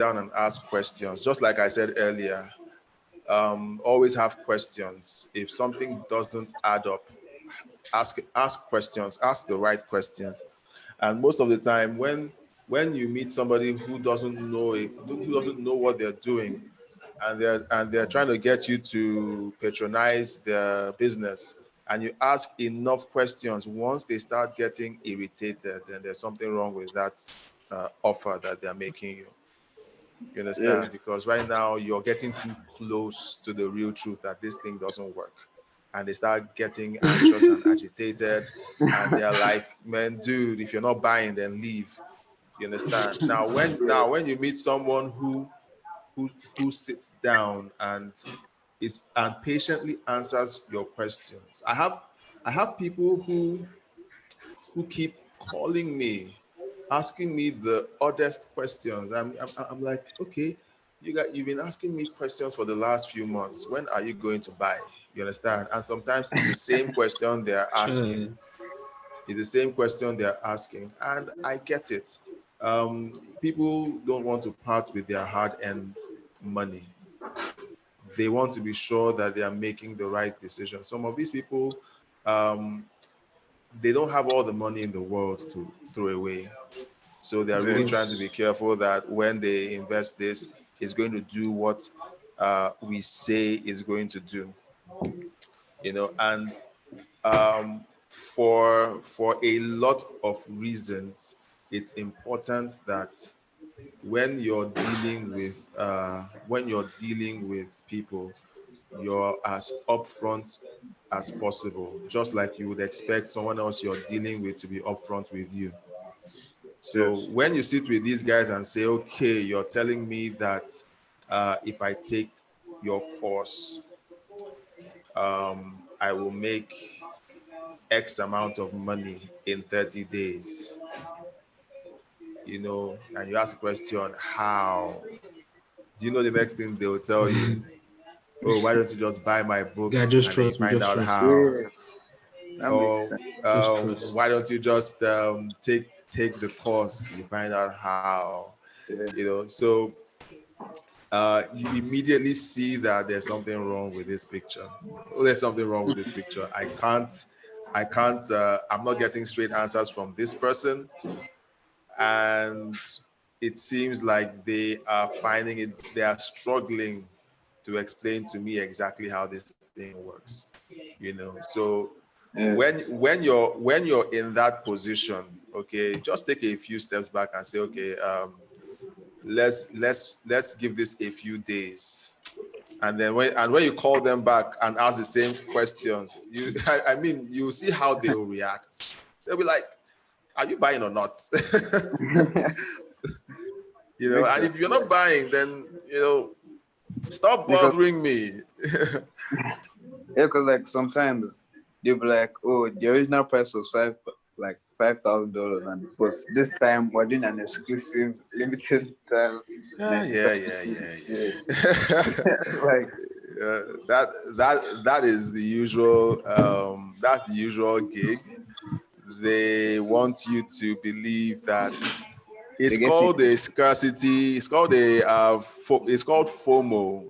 down and ask questions. Just like I said earlier, always have questions. If something doesn't add up, ask questions, ask the right questions. And most of the time, when you meet somebody who doesn't know it, who doesn't know what they're doing, and they're trying to get you to patronize their business, and you ask enough questions, once they start getting irritated, then there's something wrong with that offer that they're making you. You Yeah. understand? Because right now you're getting too close to the real truth that this thing doesn't work. And they start getting anxious and agitated. And they're like, man, dude, if you're not buying, then leave. You understand? Now when you meet someone who sits down and patiently answers your questions. I have people who keep calling me, asking me the oddest questions. I'm like, okay, you've been asking me questions for the last few months. When are you going to buy? You understand? And sometimes it's the same question they're asking. Sure. It's the same question they're asking, and I get it. People don't want to part with their hard-earned money. They want to be sure that they are making the right decision. Some of these people, um, they don't have all the money in the world to throw away. So they're Of really Yeah. trying to be course. careful that when they invest this, it's going to do what we say is going to do. And for a lot of reasons, it's important that when you're dealing with people, you're as upfront as possible, just like you would expect someone else you're dealing with to be upfront with you. So Yes. when you sit with these guys and say, okay, you're telling me that if I take your course, I will make X amount of money in 30 days, and you ask the question, how? Do you know the next thing they will tell you? Oh, why don't you just buy my book Guy, just and then you trust me. find Just out trust me. how? Yeah. That makes Or sense. Just trust why me. don't you just take the course, you find out how? Yeah. So you immediately see that there's something wrong with this picture. Oh, there's something wrong with this picture. I'm not getting straight answers from this person. And it seems like they are struggling to explain to me exactly how this thing works. So Yeah. when you're in that position, okay, just take a few steps back and say, okay, let's give this a few days. And then when you call them back and ask the same questions, I mean, you see how they will react. They'll be like, are you buying or not? Makes And sense. if you're not buying, then stop Because bothering me. yeah, because like sometimes they'll be like, oh, the original price was $5,000, and but this time we're doing an exclusive limited time Yeah, yeah, yeah, 90%. yeah, Yeah. yeah. Like That is the usual. That's the usual gig. They want you to believe that they it's get it. called a scarcity. It's called FOMO.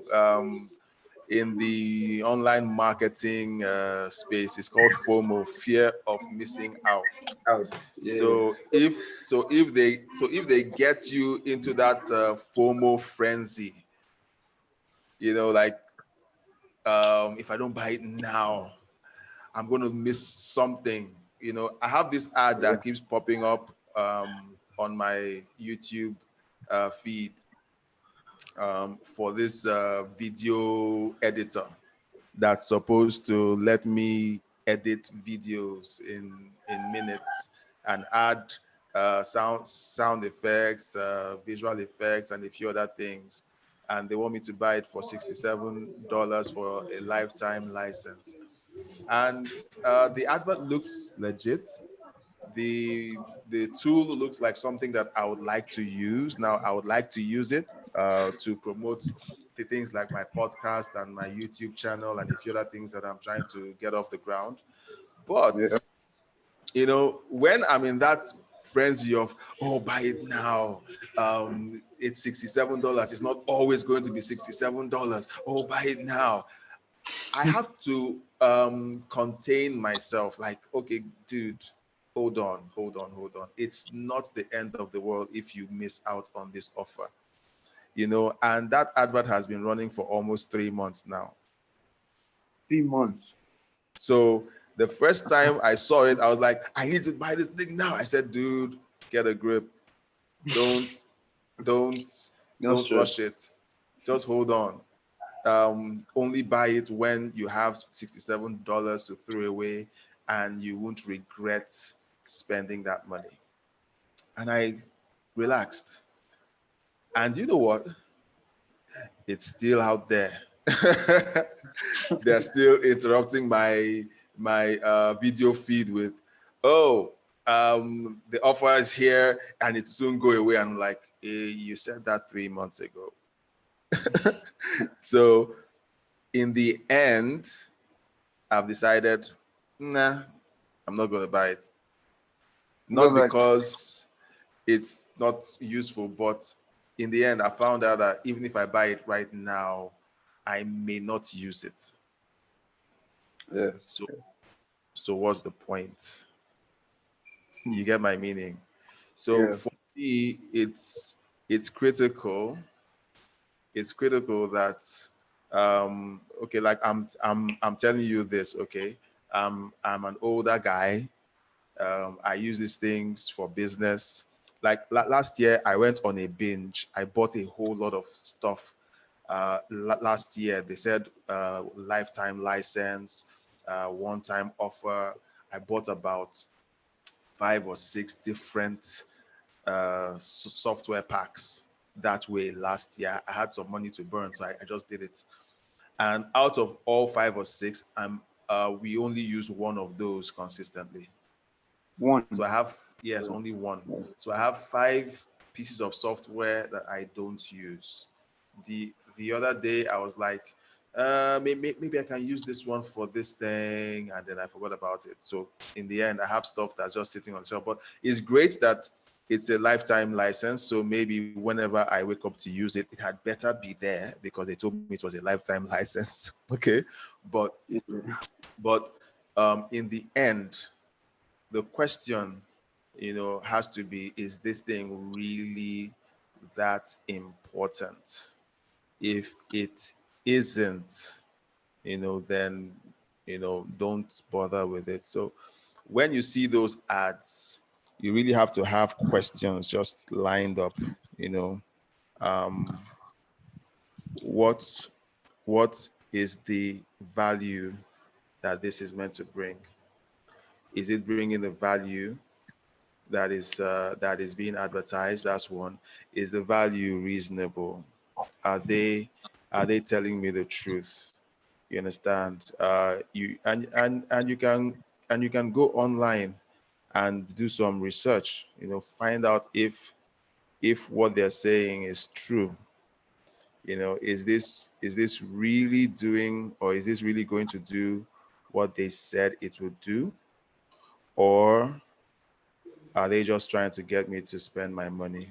In the online marketing space, it's called FOMO, fear of missing out. Out. Yeah. So if they get you into that FOMO frenzy, like, if I don't buy it now, I'm going to miss something. I have this ad Yeah. that keeps popping up on my YouTube feed for this video editor that's supposed to let me edit videos in minutes and add sound effects, visual effects, and a few other things. And they want me to buy it for $67 for a lifetime license. And the advert looks legit. The tool looks like something that I would like to use. Now, I would like to use it to promote the things like my podcast and my YouTube channel and a few other things that I'm trying to get off the ground. But Yeah. when I'm in that frenzy of, oh, buy it now. It's $67. It's not always going to be $67. Oh, buy it now. I have to contain myself. Like, okay, dude, hold on. It's not the end of the world if you miss out on this offer. And that advert has been running for almost 3 months now. 3 months. So the first time I saw it, I was like, I need to buy this thing now. I said, dude, get a grip. Don't Stress. rush it. Just hold on. Only buy it when you have $67 to throw away, and you won't regret spending that money. And I relaxed. And you know what? It's still out there. They're still interrupting my video feed with, oh, the offer is here and it soon go away. And I'm like, you said that 3 months ago. So in the end, I've decided, nah, I'm not going to buy it. Not because it's not useful, but in the end, I found out that even if I buy it right now, I may not use it. Yes. So what's the point? You get my meaning? So Yeah. for me, it's critical. It's critical that okay, like I'm telling you this, okay. I'm an older guy. I use these things for business. Like last year, I went on a binge. I bought a whole lot of stuff. Last year, they said lifetime license, one-time offer. I bought about 5 or 6 different software packs that way last year. I had some money to burn, so I just did it. And out of all 5 or 6, we only use one of those consistently. One. So I have, yes, only one. So I have 5 pieces of software that I don't use. The other day I was like, maybe I can use this one for this thing, and then I forgot about it. So in the end, I have stuff that's just sitting on the shelf. But it's great that it's a lifetime license. So maybe whenever I wake up to use it, it had better be there because they told me it was a lifetime license. Okay, but in the end, the question, has to be, is this thing really that important? If it isn't, then, don't bother with it. So when you see those ads, you really have to have questions just lined up, what is the value that this is meant to bring? Is it bringing the value that is being advertised? That's one. Is the value reasonable? Are they telling me the truth? You understand? You can go online and do some research. Find out if what they're saying is true. Is this really doing, or is this really going to do what they said it would do, or are they just trying to get me to spend my money?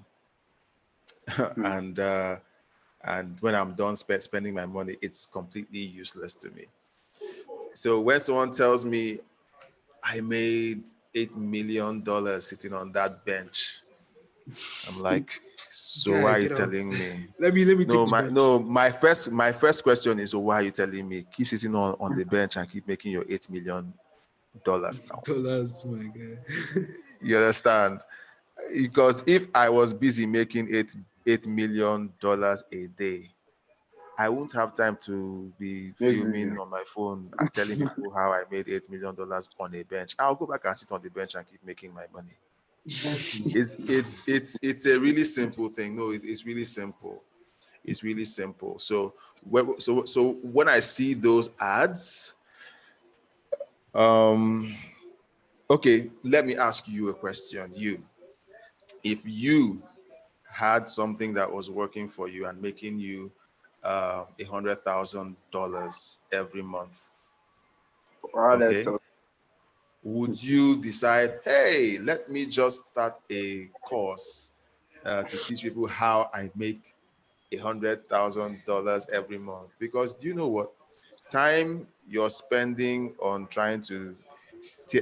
And when I'm done spending my money, it's completely useless to me. So when someone tells me I made $8 million sitting on that bench, I'm like, so Guy, why are you get out. telling me? Let me take the bench. My first question is, so why are you telling me? Keep sitting on the bench and keep making your $8 million now. Dollars, my guy. You understand? Because if I was busy making $8 million a day, I won't have time to be filming on my phone and telling people how I made $8 million on a bench. I'll go back and sit on the bench and keep making my money. It's a really simple thing. No, it's really simple. It's really simple. So when I see those ads, okay, let me ask you a question. If you had something that was working for you and making you $100,000 every month, okay, would you decide, hey, let me just start a course to teach people how I make $100,000 every month? Because do you know what? Time you're spending on trying to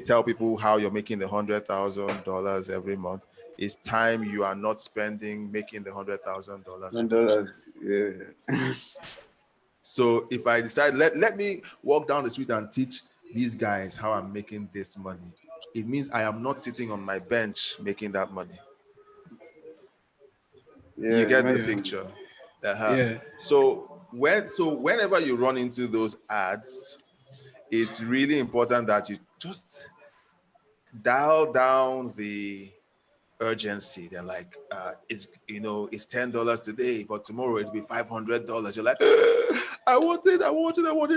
tell people how you're making the $100,000 every month is time you are not spending making the $100,000 every month. $100. Yeah. So if I decide, let me walk down the street and teach these guys how I'm making this money, it means I am not sitting on my bench making that money. You Yeah. get the Yeah. picture. Uh-huh. Yeah. So whenever you run into those ads, it's really important that you just dial down the urgency. They're like, it's $10 today, but tomorrow it'll be $500. You're like, I want it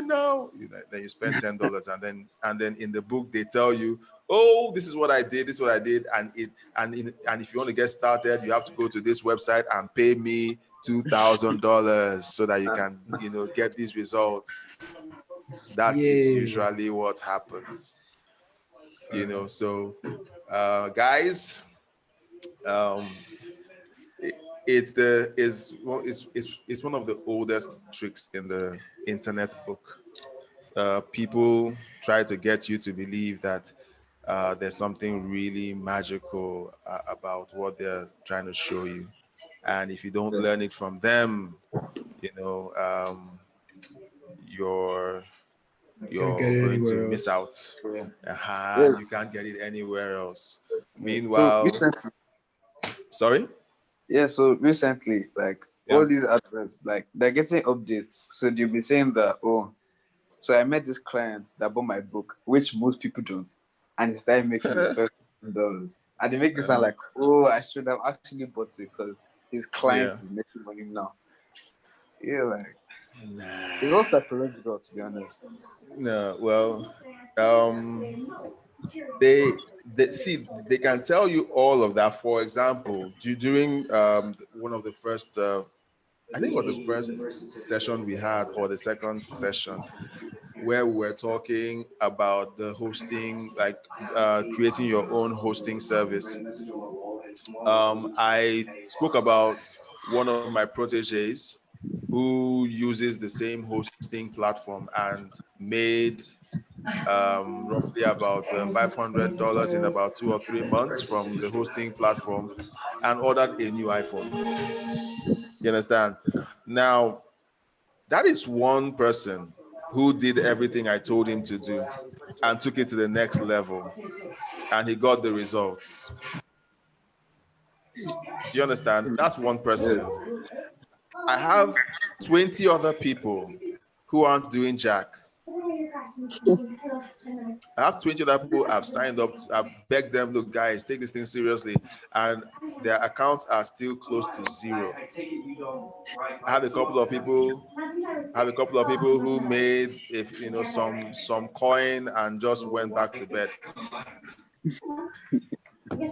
now. Then you spend $10, and then in the book they tell you, oh, this is what I did, and if you want to get started, you have to go to this website and pay me $2,000 so that you can get these results. That is Yeah. usually what happens. So guys, it, it's one of the oldest tricks in the internet book. People try to get you to believe that there's something really magical about what they're trying to show you, and if you don't learn it from them, you're Can't get you're it going to anywhere miss else. out. Yeah. And Yeah. you can't get it anywhere else. Yeah. So Meanwhile, recently, sorry. like Yeah. all these adverts, like they're getting updates. So they'll be saying that, oh, so I met this client that bought my book, which most people don't, and he started making his first $1,000. And they make it sound like, oh, I should have actually bought it because his client Yeah. is making money now. Yeah, like Nah. it's all psychological, to be honest. No. Well, um, they see they can tell you all of that. For example, during one of the first, I think it was the first session we had, or the second session, where we were talking about the hosting, like creating your own hosting service. I spoke about one of my proteges who uses the same hosting platform and made roughly about $500 in about 2 or 3 months from the hosting platform, and ordered a new iPhone. You understand? Now, that is one person who did everything I told him to do and took it to the next level, and he got the results. Do you understand? That's one person. Yeah. I have 20 other people who aren't doing jack. I have 20 other people I've signed up, I've begged them, look, guys, take this thing seriously. And their accounts are still close to zero. I have a couple of people who made some coin and just went back to bed.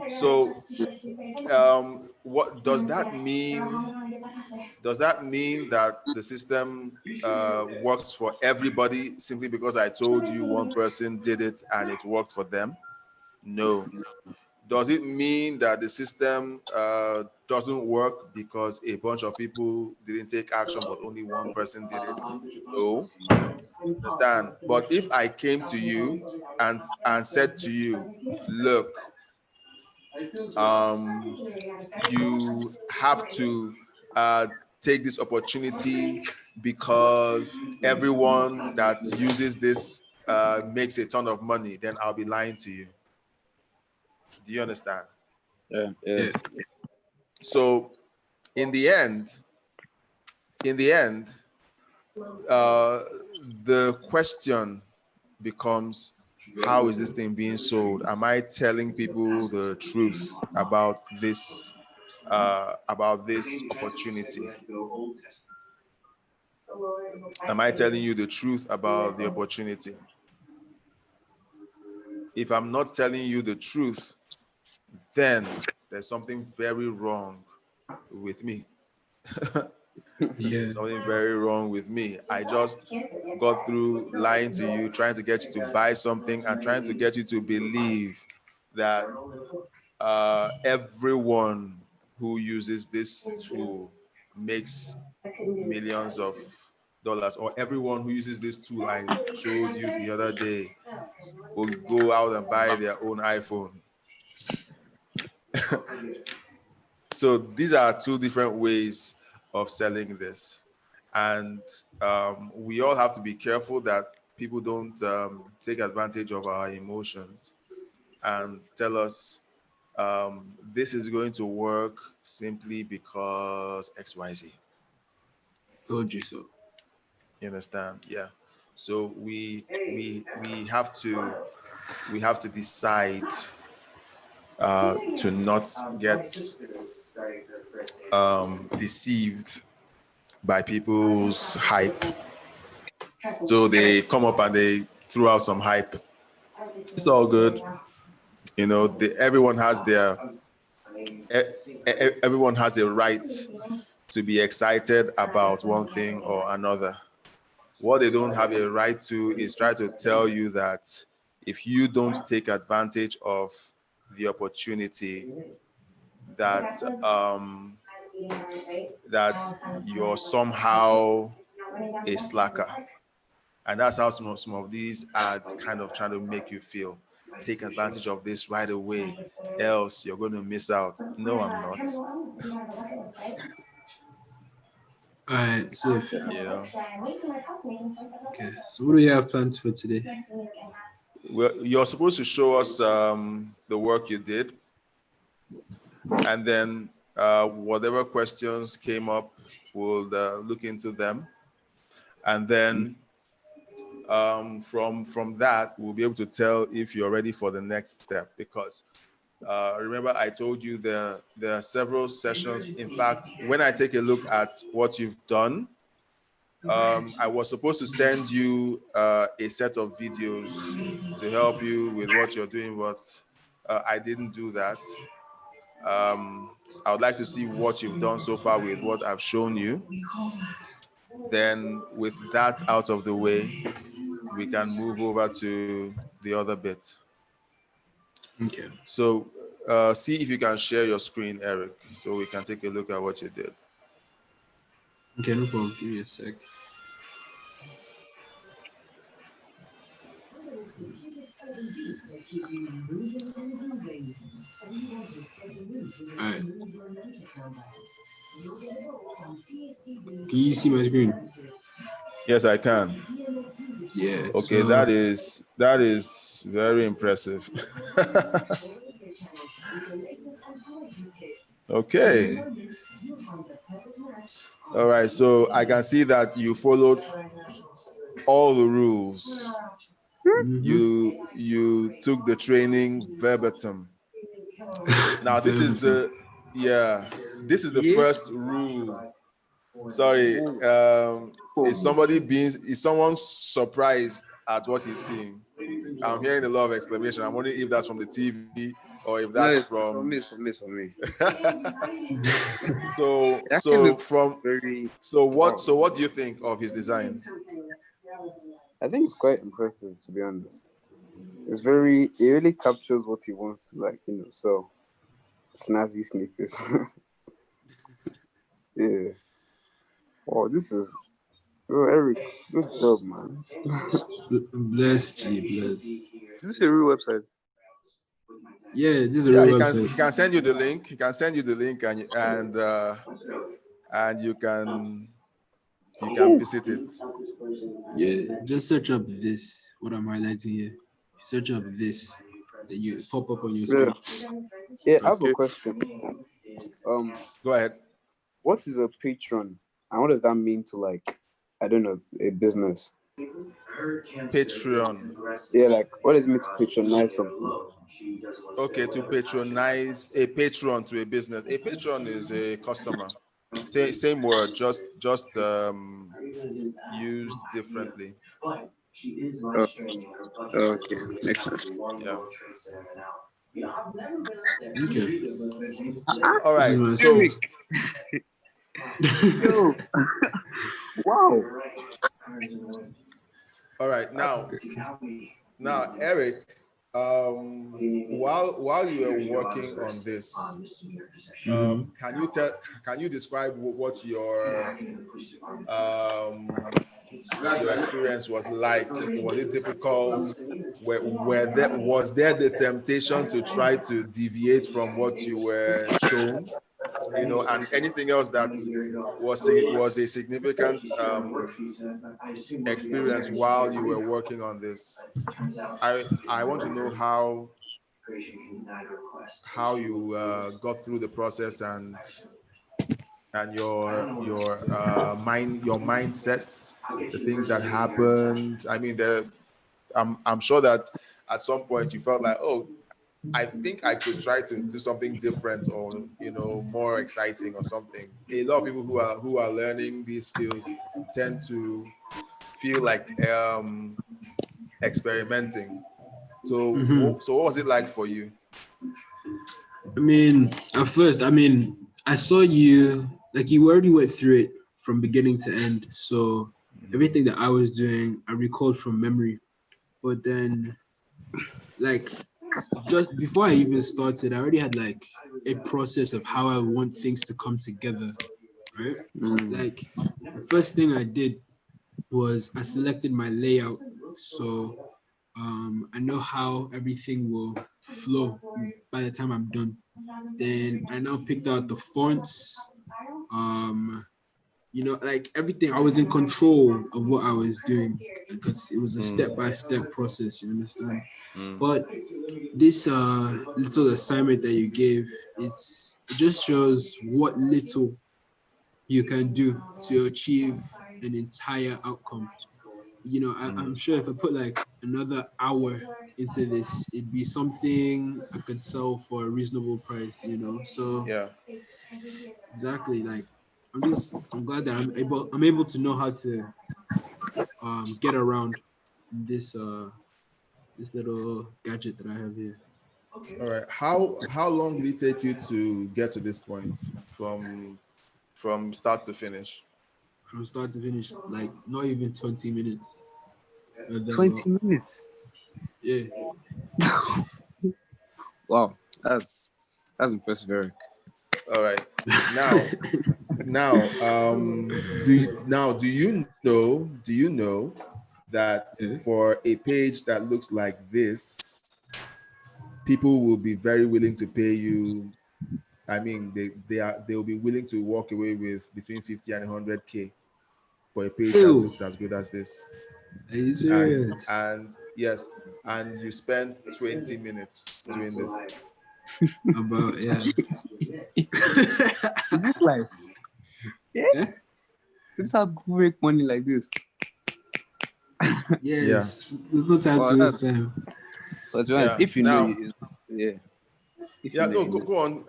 So what does that mean? Does that mean that the system works for everybody simply because I told you one person did it and it worked for them? No. Does it mean that the system doesn't work because a bunch of people didn't take action but only one person did it? No. Understand? But if I came to you and said to you, look, you have to take this opportunity because everyone that uses this makes a ton of money, then I'll be lying to you. Do you understand? Yeah. Yeah. So in the end, the question becomes, how is this thing being sold? Am I telling people the truth about this opportunity? Am I telling you the truth about the opportunity? If I'm not telling you the truth, then there's something very wrong with me. Yeah. Something very wrong with me. I just got through lying to you, trying to get you to buy something and trying to get you to believe that everyone who uses this tool makes millions of dollars, or everyone who uses this tool I showed you the other day will go out and buy their own iPhone. So these are two different ways of selling this. And we all have to be careful that people don't take advantage of our emotions and tell us this is going to work simply because XYZ. Told you so. You understand? Yeah. So we have to decide to not get deceived by people's hype. So they come up and they throw out some hype. It's all good. You know, everyone has everyone has a right to be excited about one thing or another. What they don't have a right to is try to tell you that if you don't take advantage of the opportunity, that that you're somehow a slacker. And that's how some of these ads kind of trying to make you feel. Take advantage of this right away, else you're going to miss out. No, I'm not. Alright, so Yeah. okay. So what do you have planned for today? Well, you're supposed to show us the work you did, and then whatever questions came up, we'll look into them, and then from that we'll be able to tell if you're ready for the next step. Because remember, I told you there are several sessions. In fact, when I take a look at what you've done, I was supposed to send you a set of videos to help you with what you're doing, but I didn't do that. I would like to see what you've done so far with what I've shown you. Then with that out of the way, we can move over to the other bit. Okay. So see if you can share your screen, Eric, so we can take a look at what you did. Okay, no problem. Give me a sec. Alright. Can you see my screen? Yes, I can. Yeah. Okay, So, that is very impressive. Okay. yeah. All right. So I can see that you followed all the rules. You took the training verbatim. Now this is the first rule. Sorry, is someone surprised at what he's seeing? I'm hearing a lot of exclamation. I'm wondering if that's from the TV or if that's from me. For me. So what do you think of his design? I think it's quite impressive, to be honest. It really captures what he wants to, so snazzy sneakers. Yeah. Oh, Eric, good job, man. Blessed you, blessed. Is this a real website? Yeah, this is a real website. He can send you the link. He can send you the link, and you can visit it. Yeah, just search up this. What I'm highlighting here. Search up this. That you pop up on your screen. Yeah, I have a question. Go ahead. What is a patron, and what does that mean to I don't know, a business? Patreon. Yeah, what does it mean to patronize something? Okay, to patronize a patron to a business. A patron is a customer. Same word, just used differently. Okay, makes sense. Yeah. Okay. All right. Yo, wow. All right, now, Eric, while you were working on this, Mhm. can you describe what your experience was like? Was it difficult? Was there the temptation to try to deviate from what you were shown? And anything else that was a significant experience while you were working on this. I want to know how you got through the process and your mindsets, the things that happened. I mean, I'm sure that at some point you felt like, oh, I think I could try to do something different or more exciting or something. A lot of people who are learning these skills tend to feel like experimenting. So Mhm. so what was it like for you? I mean, at first, I saw you like you already went through it from beginning to end. So everything that I was doing, I recalled from memory. But then, like, just before I even started, I already had like a process of how I want things to come together, right? Mm. Like, the first thing I did was I selected my layout. So I know how everything will flow by the time I'm done. Then I now picked out the fonts. Um, like everything, I was in control of what I was doing because it was a Mm, step-by-step process, you understand? mm, But this little assignment that you gave, it just shows what little you can do to achieve an entire outcome. I'm mm. sure if I put like another hour into this, it'd be something I could sell for a reasonable price. So Yeah. exactly, like I'm glad that I'm able to know how to get around this little gadget that I have here. All right. How long did it take you to get to this point from start to finish? From start to finish, like not even 20 minutes. And then, 20 minutes. yeah. Wow, that's impressive, Eric. All right. Now, do you know that Yeah. for a page that looks like this, people will be very willing to pay you. I mean, they'll be willing to walk away with between 50 and 100K for a page that Ew, looks as good as this. are you And serious? and yes, and you spent 20 minutes doing this. About, yeah. Is this life? Yeah, Yeah? this is how people make money like this. Yeah, Yes, there's no time Wow, to that's waste time. but to be honest, yeah. if you know, Now, yeah, if you yeah, know, no, you go, know. go on.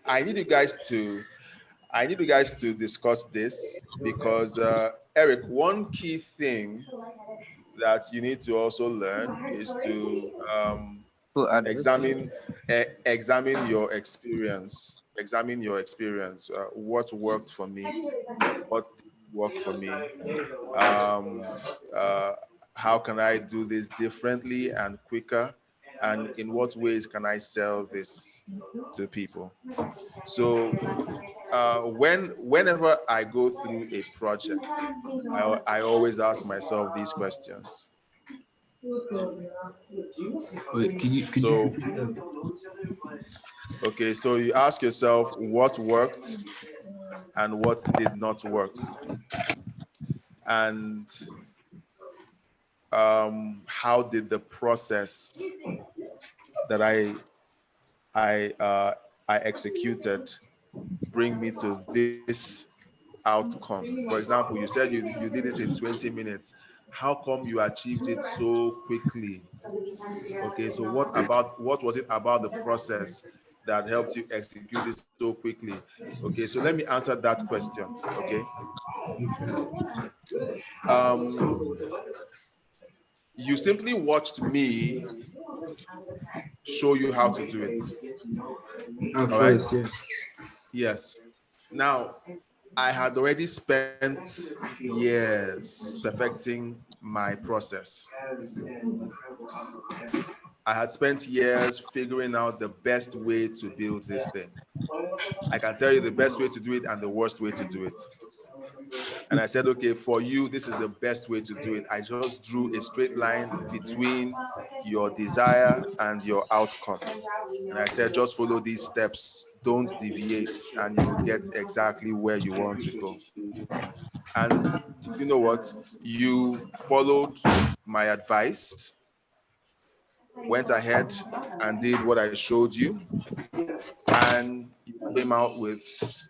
I need you guys to discuss this because Eric, one key thing that you need to also learn is to So examine examine your experience. Examine your experience. What worked for me? What didn't work for me? Um, uh, how can I do this differently and quicker? And in what ways can I sell this to people? So whenever I go through a project, I always ask myself these questions. Wait, could you So, repeat that? okay, so you ask yourself what worked and what did not work, and how did the process that I executed bring me to this outcome? For example, you said you did this in 20 minutes. How come you achieved it so quickly? Okay, so what was it about the process that helped you execute this so quickly? Okay, so let me answer that question. Okay. Um, you simply watched me show you how to do it. At All right. first, yeah. Yes. Now, I had already spent years perfecting my process. I had spent years figuring out the best way to build this thing. I can tell you the best way to do it and the worst way to do it. And I said, okay, for you, this is the best way to do it. I just drew a straight line between your desire and your outcome. And I said, just follow these steps, don't deviate, and you'll get exactly where you want to go. And you know what? You followed my advice, went ahead and did what I showed you, and you came out with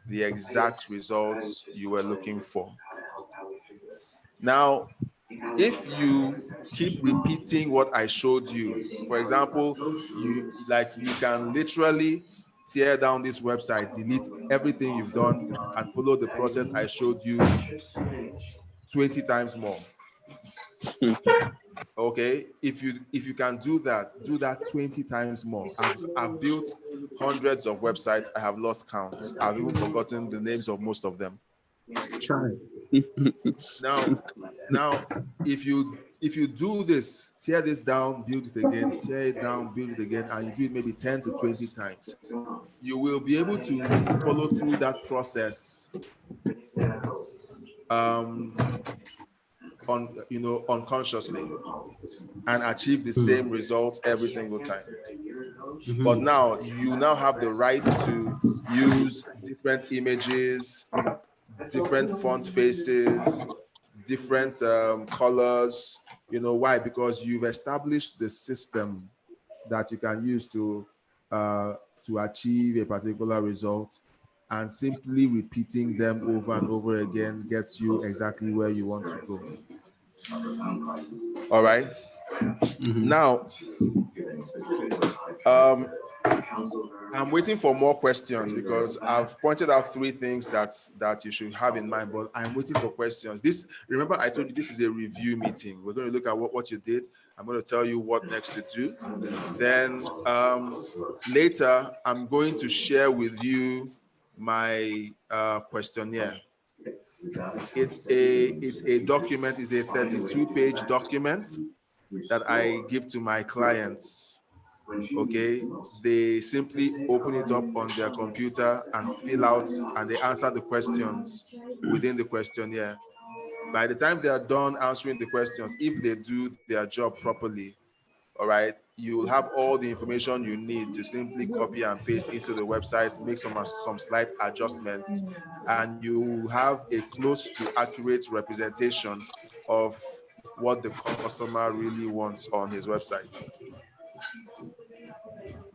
the exact results you were looking for. Now, if you keep repeating what I showed you, for example, you can literally tear down this website, delete everything you've done, and follow the process I showed you 20 times more. Okay, if you can do that 20 times more. I've built hundreds of websites. I have lost count. I've even forgotten the names of most of them. Try. Now, if you do this, tear this down, build it again, tear it down, build it again, and you do it maybe 10 to 20 times, you will be able to follow through that process unconsciously, and achieve the same result every single time. But now you now have the right to use different images, different font faces, different colors. You know why? Because you've established the system that you can use to achieve a particular result, and simply repeating them over and over again gets you exactly where you want to go. All right. Now, I'm waiting for more questions because I've pointed out 3 things that you should have in mind, but I'm waiting for questions. Remember I told you this is a review meeting. We're going to look at what you did. I'm going to tell you what next to do. Then later, I'm going to share with you my questionnaire. It's a document, it's a 32-page document that I give to my clients. Okay, they simply open it up on their computer and fill out, and they answer the questions within the questionnaire. By the time they are done answering the questions, if they do their job properly, all right, you will have all the information you need to simply copy and paste into the website, make some slight adjustments, and you have a close to accurate representation of what the customer really wants on his website.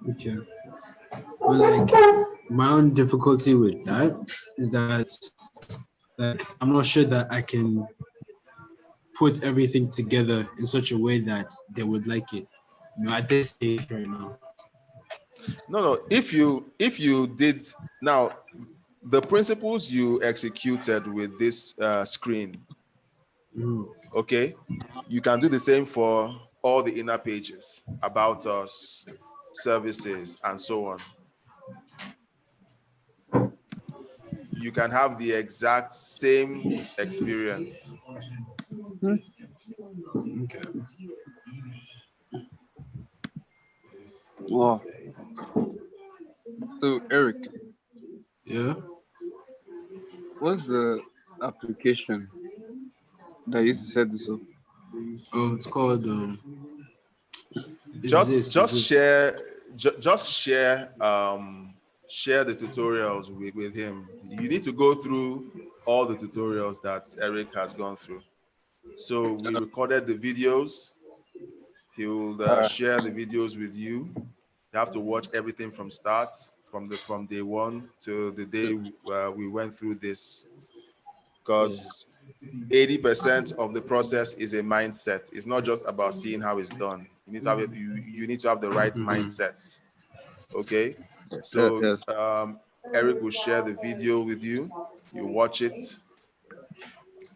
Okay. Well, like my own difficulty with that is that, like, I'm not sure that I can put everything together in such a way that they would like it. At this stage right now. No. If you did now, the principles you executed with this screen, okay, you can do the same for all the inner pages, about us, services, and so on. You can have the exact same experience. Okay. Wow. So Eric, Yeah. what's the application that used to set this up? Oh, it's called Just share the tutorials with him. You need to go through all the tutorials that Eric has gone through. So we recorded the videos. He will share the videos with you. You have to watch everything from start, from day one to the day we went through this, because 80% of the process is a mindset. It's not just about seeing how it's done. You need to have you need to have the right mindset. Okay, so Eric will share the video with you. You watch it,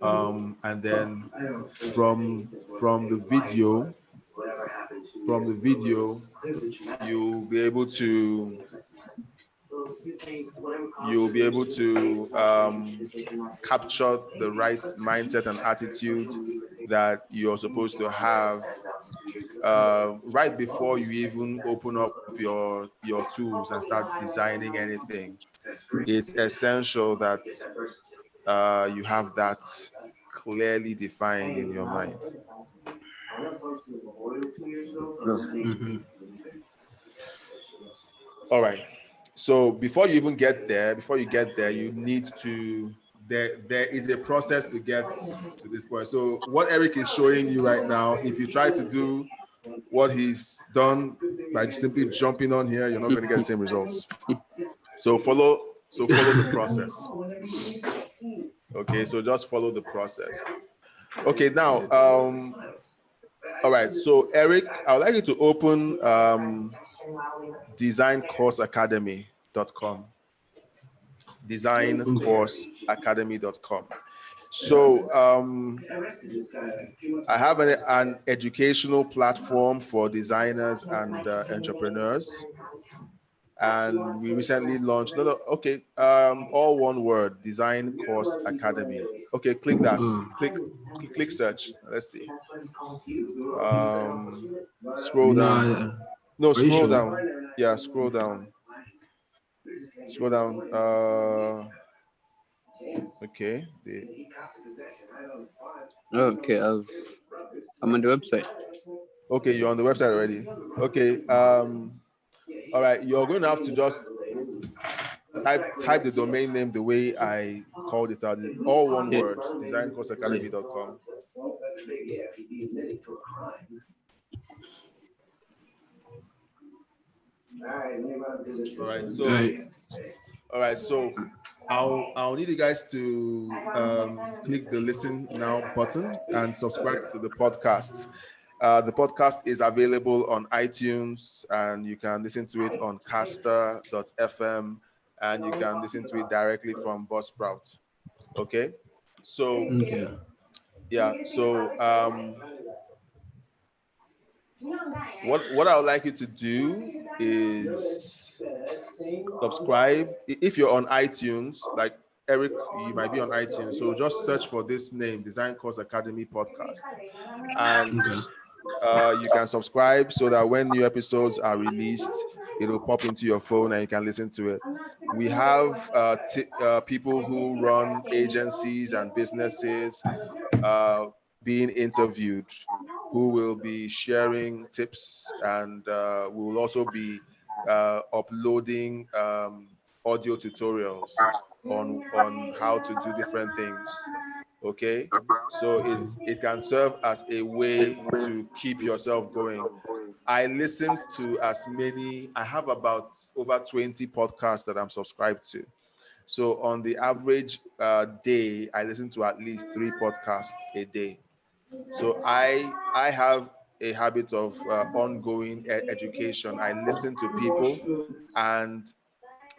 and then from the video, you'll be able to you'll be able to capture the right mindset and attitude that you're supposed to have right before you even open up your tools and start designing anything. It's essential that you have that clearly defined in your mind. Mhm. All right. So before you even get there, you need to there is a process to get to this point. So what Eric is showing you right now, if you try to do what he's done by simply jumping on here, you're not going to get the same results. So follow the process. Okay, so just follow the process. Okay, now all right, so Eric, I would like you to open designcourseacademy.com. Designcourseacademy.com. So I have an educational platform for designers and entrepreneurs. And we recently launched, all one word, Design Course Academy. Okay, click that. Click search. Let's see. Scroll down. Nah, No, are you scroll sure? down. Yeah, scroll down. Scroll down. Okay. Okay, I'm on the website. Okay, you're on the website already. Okay. All right. You're going to have to just type the domain name the way I called it out. All one Yeah. word. Designcourseacademy.com. All right. So. Right. All right. So. I'll need you guys to click the listen now button and subscribe to the podcast. The podcast is available on iTunes and you can listen to it on caster.fm and you can listen to it directly from Buzzsprout. Okay. So Okay. yeah. So what I would like you to do is subscribe. If you're on iTunes, like Eric, you might be on iTunes. So just search for this name, Design Course Academy Podcast. And you can subscribe so that when new episodes are released, it will pop into your phone and you can listen to it. We have people who run agencies and businesses being interviewed who will be sharing tips and we will also be uploading audio tutorials on how to do different things. Okay, so it can serve as a way to keep yourself going. I listen to I have about over 20 podcasts that I'm subscribed to. So on the average day, I listen to at least 3 podcasts a day. So I have a habit of ongoing education. I listen to people and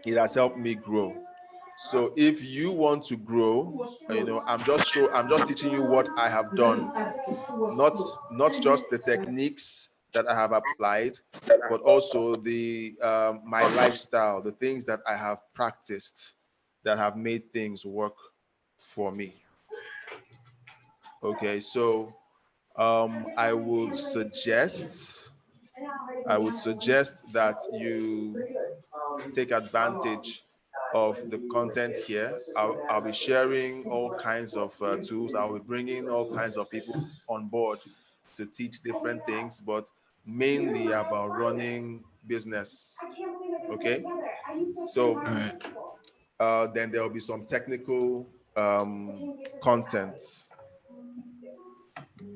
it has helped me grow. So if you want to grow, I'm just teaching you what I have done, not just the techniques that I have applied, but also the my lifestyle, the things that I have practiced that have made things work for me. Okay, so I would suggest that you take advantage of the content here. I'll be sharing all kinds of tools. I'll be bringing all kinds of people on board to teach different things, but mainly about running business. Okay, so then there will be some technical content.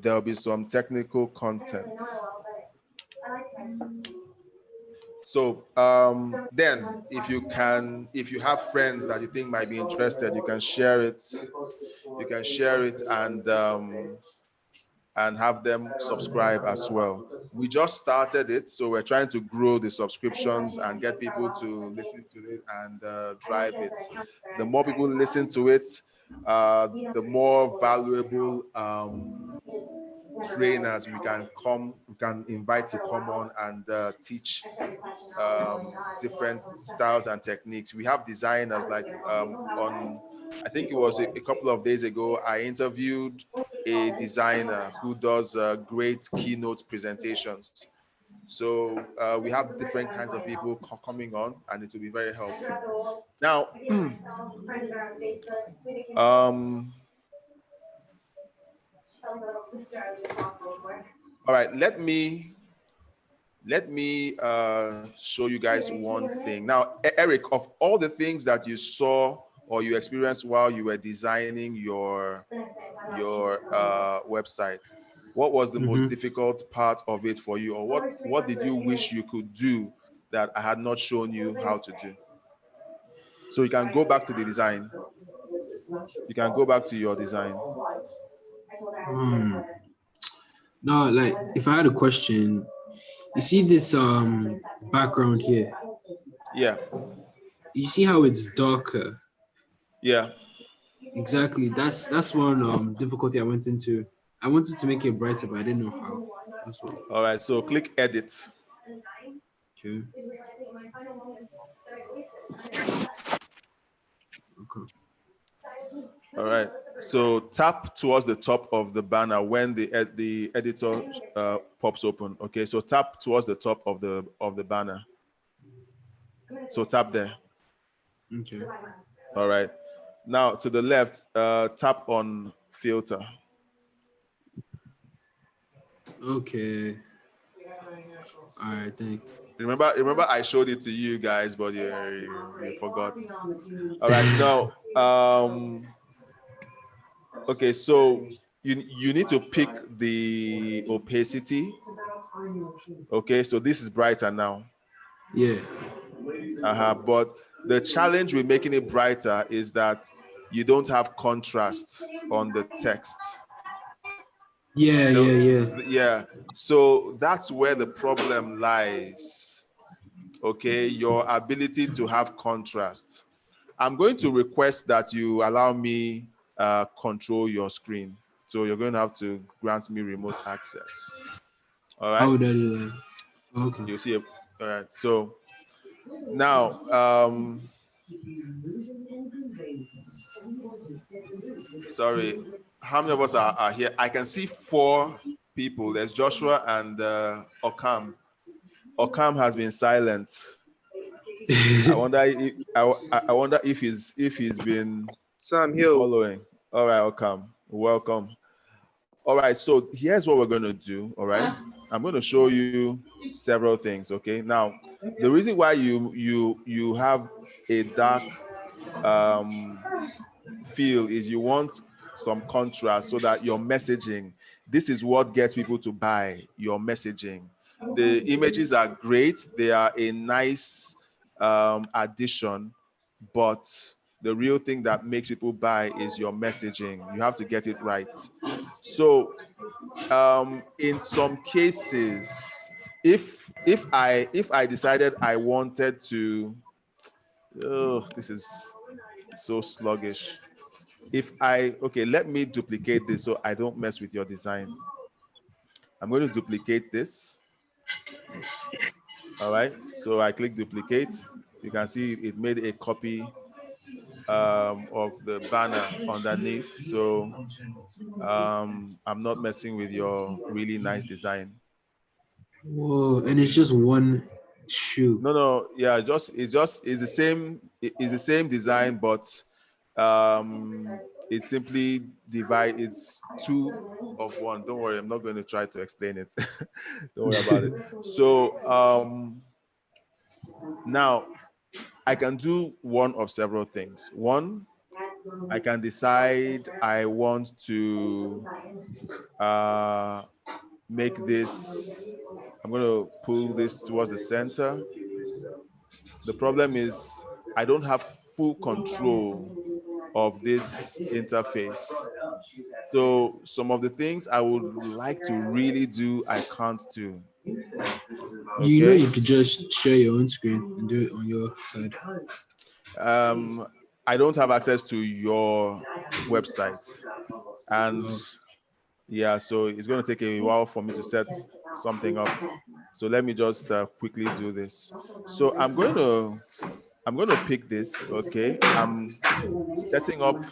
There'll be some technical content. So then if you have friends that you think might be interested, you can share it. You can share it and have them subscribe as well. We just started it, so we're trying to grow the subscriptions and get people to listen to it and drive it. The more people listen to it, the more valuable trainers we can invite to come on and teach different styles and techniques. We have designers like I think it was a couple of days ago, I interviewed a designer who does great keynote presentations. So we have different kinds of people coming on, and it will be very helpful. Now, all right, let me show you guys one thing. Now, Eric, of all the things that you saw or you experienced while you were designing your website, what was the most difficult part of it for you, or what did you wish you could do that I had not shown you how to do? So you can go back to the design. You can go back to your design. No, like if I had a question, you see this background here? Yeah. You see how it's darker? Yeah. Exactly. That's one difficulty I went into. I wanted to make it brighter, but I didn't know how. That's all. All right. So click edit. Okay. Okay. All right. So tap towards the top of the banner when the editor pops open. Okay. So tap towards the top of the banner. So tap there. Okay. All right. Now to the left, tap on filter. Okay. All right. Thanks. Remember, I showed it to you guys, but you forgot. All right. Now, okay. So you need to pick the opacity. Okay. So this is brighter now. Yeah. But the challenge with making it brighter is that you don't have contrast on the text. Yeah. So that's where the problem lies. Okay, your ability to have contrast. I'm going to request that you allow me control your screen. So you're going to have to grant me remote access. All right. How would I do that? Okay. You see it. All right. So now, sorry, how many of us are here? I can see 4 people. There's Joshua and Okam. Okam has been silent. I wonder if he's been following. All right, Okam, welcome. All right, so here's what we're going to do. All right, I'm going to show you several things. Okay, now the reason why you have a dark feel is you want some contrast so that your messaging, this is what gets people to buy your messaging. The images are great, they are a nice addition, but the real thing that makes people buy is your messaging. You have to get it right. So in some cases, if I decided I wanted to, this is so sluggish. Okay, let me duplicate this so I don't mess with your design. I'm going to duplicate this. All right, so I click duplicate. You can see it made a copy of the banner underneath. So I'm not messing with your really nice design. Whoa, and it's just one shoe. No, yeah, it's the same design, but it simply it's 2 of 1. Don't worry, I'm not going to try to explain it. Don't worry about it. So now I can do one of several things. One, I can decide I want to make this, I'm going to pull this towards the center. The problem is I don't have full control of this interface. So some of the things I would like to really do, I can't do. Okay? You know, you could just share your own screen and do it on your side. I don't have access to your website, and Yeah, so it's going to take a while for me to set something up. So let me just quickly do this. So I'm going to pick this. Okay, I'm setting up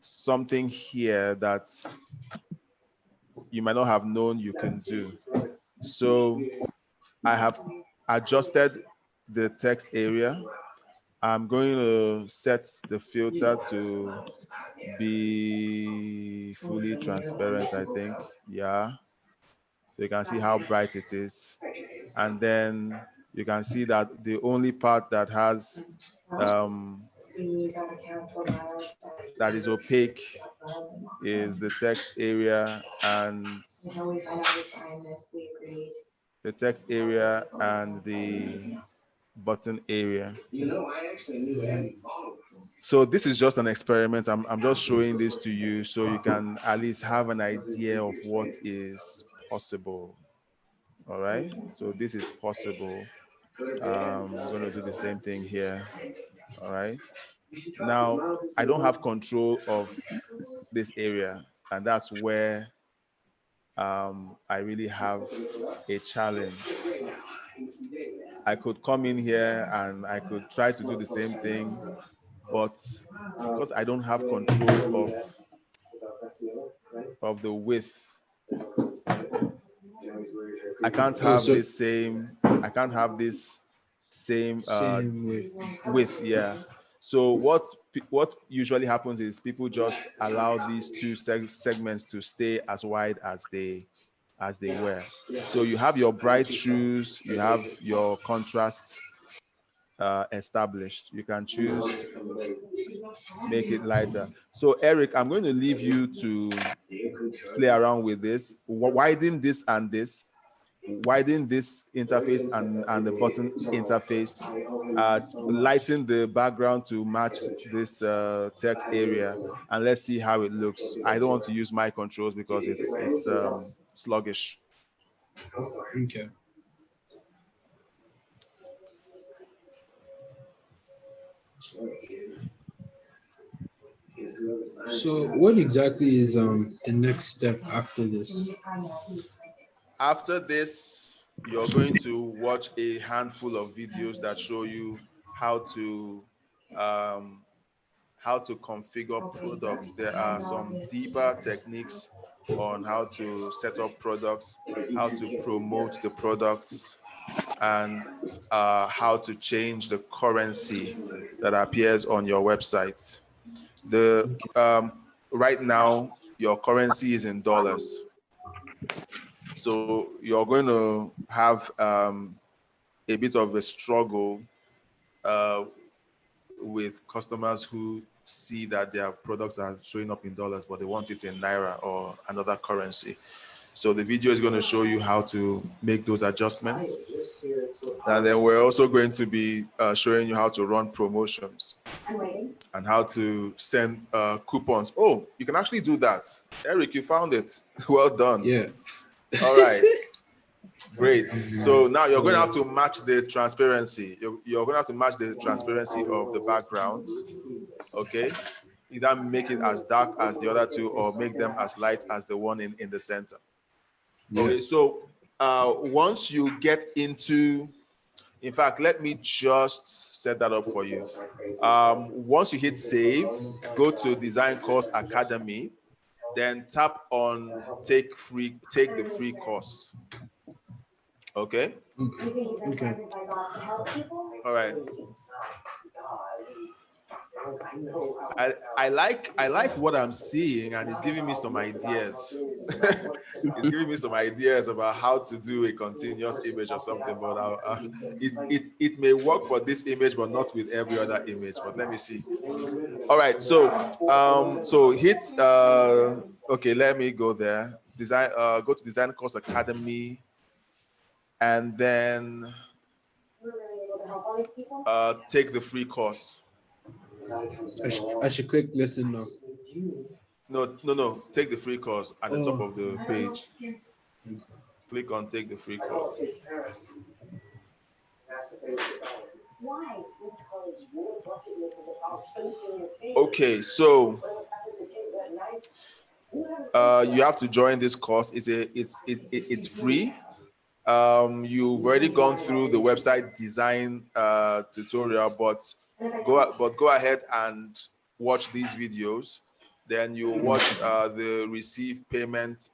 something here that you might not have known you can do. So I have adjusted the text area. I'm going to set the filter to be fully transparent, I think. Yeah. So you can see how bright it is. And then you can see that the only part that has that is opaque is the text area and the button area. So this is just an experiment. I'm just showing this to you so you can at least have an idea of what is possible. All right. So this is possible. I'm going to do the same thing here. All right. Now, I don't have control of this area, and that's where I really have a challenge. I could come in here and I could try to do the same thing, but because I don't have control of the width, I can't Oh, have so this same. I can't have this same same way. width. Yeah. So what usually happens is people just allow these two segments to stay as wide as they were. So you have your bright shoes, you have your contrast established. You can choose to make it lighter. So Eric, I'm going to leave you to play around with this. Widen this and this. Widen this interface and the button interface. Lighten the background to match this text area, and let's see how it looks. I don't want to use my controls because it's sluggish. Okay. So what exactly is the next step after this? After this, you're going to watch a handful of videos that show you how to um, configure products. There are some deeper techniques on how to set up products, how to promote the products, and how to change the currency that appears on your website. The right now your currency is in dollars, so you're going to have a bit of a struggle uh, with customers who see that their products are showing up in dollars, but they want it in naira or another currency. So the video is going to show you how to make those adjustments. And then we're also going to be showing you how to run promotions and how to send coupons. Oh, you can actually do that. Eric, you found it. Well done. Yeah. All right. Great. So now you're going to have to match the transparency. You're going to have to match the transparency of the backgrounds. Okay. Either make it as dark as the other two or make them as light as the one in the center. Yeah. Okay. So once you get into, in fact, let me just set that up for you. Once you hit save, go to Design Course Academy, then tap on take the free course. Okay. Okay. All right. I like what I'm seeing, and it's giving me some ideas. It's giving me some ideas about how to do a continuous image or something, but it may work for this image, but not with every other image. But let me see. All right, so hit okay, let me go there. Go to Design Course Academy, and then take the free course. I should click listen now. No. Take the free course at the top of the page. Click on take the free course. Okay, so you have to join this course. It's free. You've already gone through the website design tutorial, but go ahead and watch these videos. Then you watch the receive payment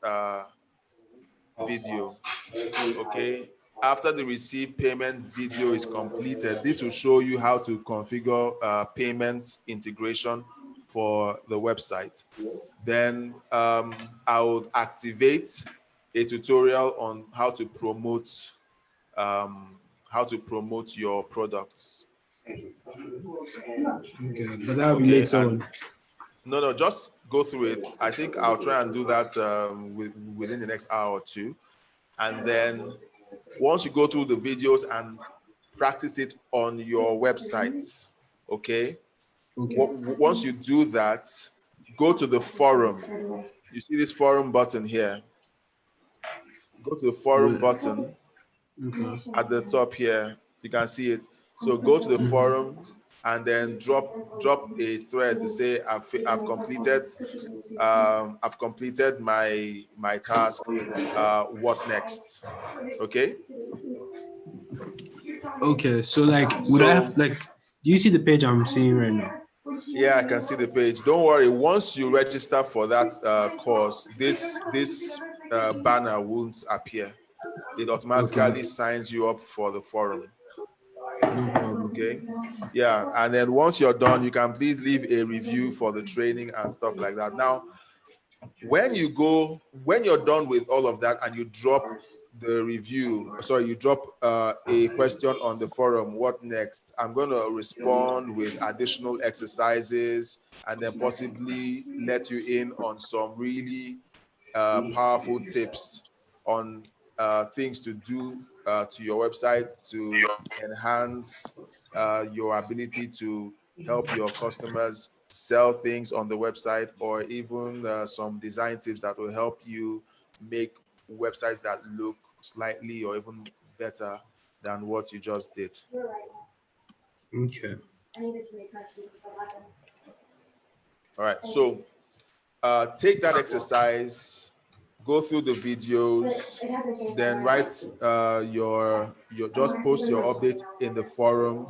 video. Okay. After the receive payment video is completed, this will show you how to configure payment integration for the website. Then I would activate a tutorial on how to promote your products. Okay, but that would be Okay, later and on. no, just go through it. I think I'll try and do that within the next hour or two. And then once you go through the videos and practice it on your website, okay? Okay. Once you do that, go to the forum. You see this forum button here. Go to the forum button Okay. at the top here. You can see it. So go to the forum and then drop a thread to say I've completed my task. What next? Okay. Okay. So like, would I have like? Do you see the page I'm seeing right now? Yeah, I can see the page. Don't worry. Once you register for that course, this banner won't appear. It automatically Okay. signs you up for the forum. No problem. Okay. Yeah, and then once you're done, you can please leave a review for the training and stuff like that. Now, when you're done with all of that and you drop the review, sorry, you drop a question on the forum, what next? I'm going to respond with additional exercises and then possibly let you in on some really powerful tips on things to do to your website to enhance your ability to help your customers sell things on the website, or even some design tips that will help you make websites that look slightly or even better than what you just did. Okay. All right, so take that exercise, go through the videos, then write your just post your update in the forum,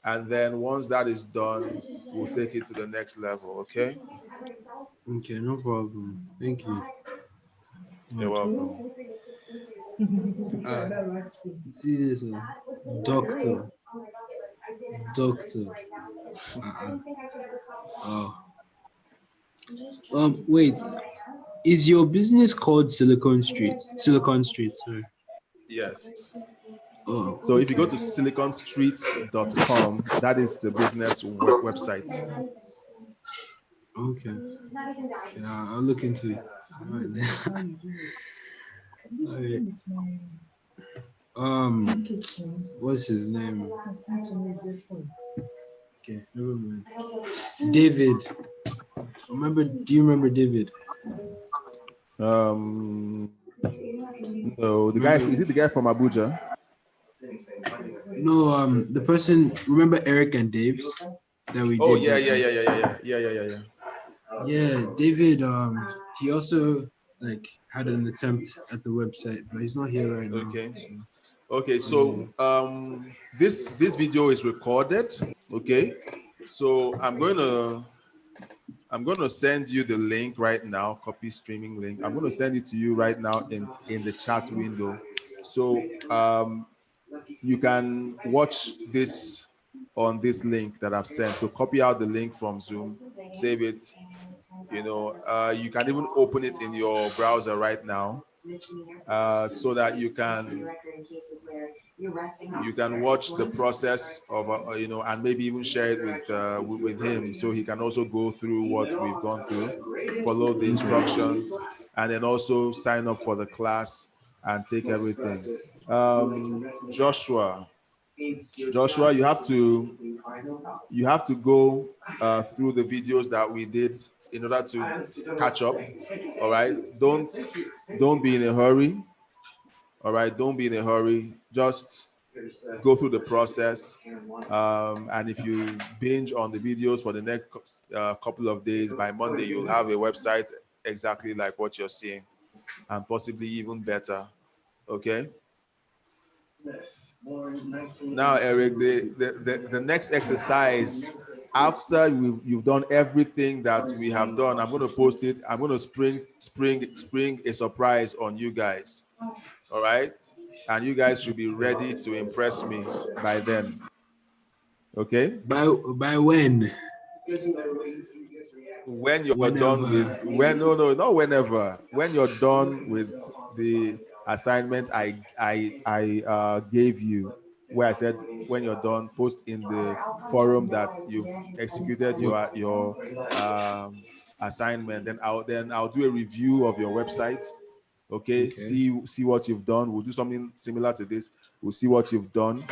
and then once that is done, we'll take it to the next level. Okay. Okay. No problem. Thank you. You're welcome. See this, doctor. Doctor. Oh. Wait. Is your business called Silicon Street? Silicon Street, sorry. Yes. Oh. So if you go to siliconstreets.com, that is the business website. Okay. Yeah, I'll look into it. Alright. What's his name? Okay, never mind. David. Do you remember David? No, the guy, is it the guy from Abuja? No, the person, remember Eric and Dave's that we Oh did? yeah. Yeah, David, he also like had an attempt at the website, but he's not here right now. Okay, so this video is recorded. Okay, so I'm going to send you the link right now, copy streaming link. I'm going to send it to you right now in the chat window. So you can watch this on this link that I've sent. So copy out the link from Zoom, save it. You can even open it in your browser right now, so that you can watch the process of and maybe even share it with him, so he can also go through what we've gone through, follow the instructions, and then also sign up for the class and take everything. Joshua, you have to go through the videos that we did in order to catch up. All right, don't be in a hurry. All right, don't be in a hurry. Just go through the process. And if you binge on the videos for the next couple of days, by Monday you'll have a website exactly like what you're seeing, and possibly even better. Okay. Now, Eric, the next exercise, after you've done everything that we have done, I'm going to post it. I'm going to spring a surprise on you guys. All right. And you guys should be ready to impress me by then. Okay. By when? When you're Whenever. done with not whenever. When you're done with the assignment I gave you, where I said when you're done, post in the forum that you've executed your assignment. Then I'll do a review of your website. Okay, see what you've done. We'll do something similar to this. We'll see what you've done,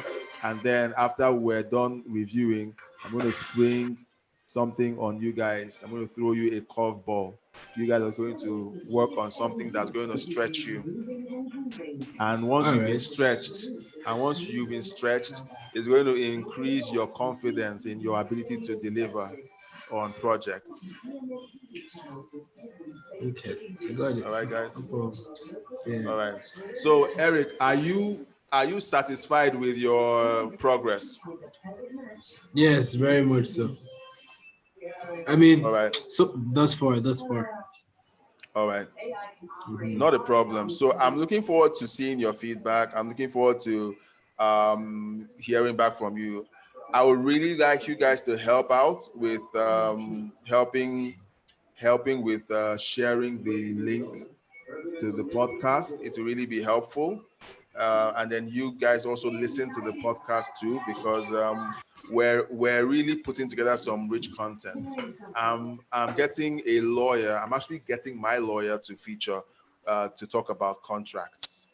and then after we're done reviewing, I'm going to spring something on you guys. I'm going to throw you a curveball. You guys are going to work on something that's going to stretch you. And once All you've been right. stretched, it's going to increase your confidence in your ability to deliver on projects. Okay, I got it. All right, guys. No problem. Yeah. All right. So, Eric, are you satisfied with your progress? Yes, very much so. I mean, All right. so thus far. All right. Not a problem. So I'm looking forward to seeing your feedback. I'm looking forward to hearing back from you. I would really like you guys to help out with helping with sharing the link to the podcast. It will really be helpful. And then you guys also listen to the podcast too, because we're really putting together some rich content. I'm getting a lawyer. I'm actually getting my lawyer to feature to talk about contracts.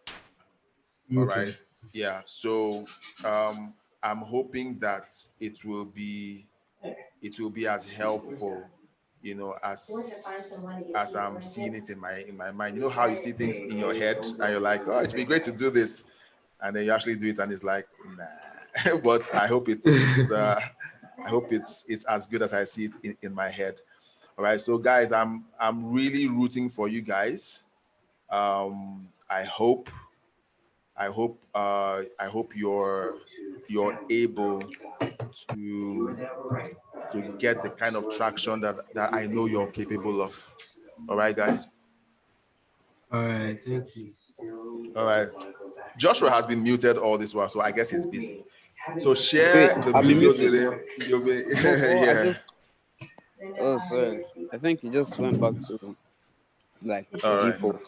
All right. Yeah. So I'm hoping that it will be as helpful, as I'm seeing it in my mind. You know how you see things in your head and you're like, oh, it'd be great to do this, and then you actually do it and it's like, nah. But I hope it's as good as I see it in my head. All right. So guys, I'm really rooting for you guys. I hope you're able to get the kind of traction that I know you're capable of. All right, guys. All right, thank you. All right. Joshua has been muted all this while, so I guess he's busy. So share Wait, the I've been videos with muted. him. You'll be Oh, I yeah. just. Oh, sorry. I think he just went back to like All right. default.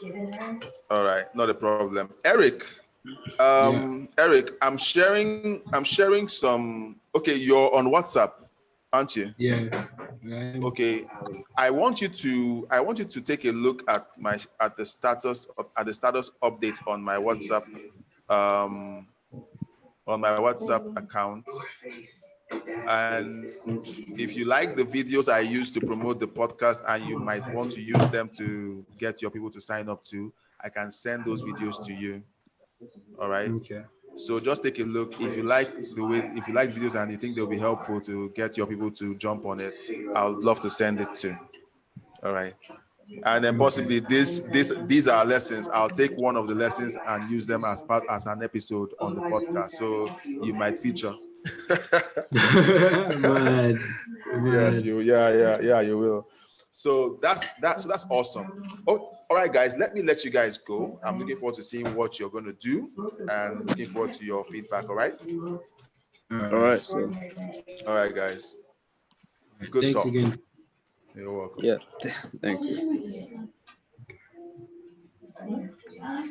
All right. Not a problem. Eric. Eric, I'm sharing some. Okay, you're on WhatsApp, aren't you? Yeah. Okay. I want you to take a look at the status update on my WhatsApp account. And if you like the videos I use to promote the podcast and you might want to use them to get your people to sign up to, I can send those videos to you. All right. Okay. So just take a look. If you like videos and you think they'll be helpful to get your people to jump on it, I would love to send it to. All right. And then possibly these are lessons. I'll take one of the lessons and use them as an episode on the podcast. So you might feature. Man. Yes, you you will. So that's awesome. Oh, all right, guys. Let you guys go. I'm looking forward to seeing what you're going to do and looking forward to your feedback. All right. All right. So. All right, guys. Good Thanks talk. again. You're welcome. Yeah. Thank you.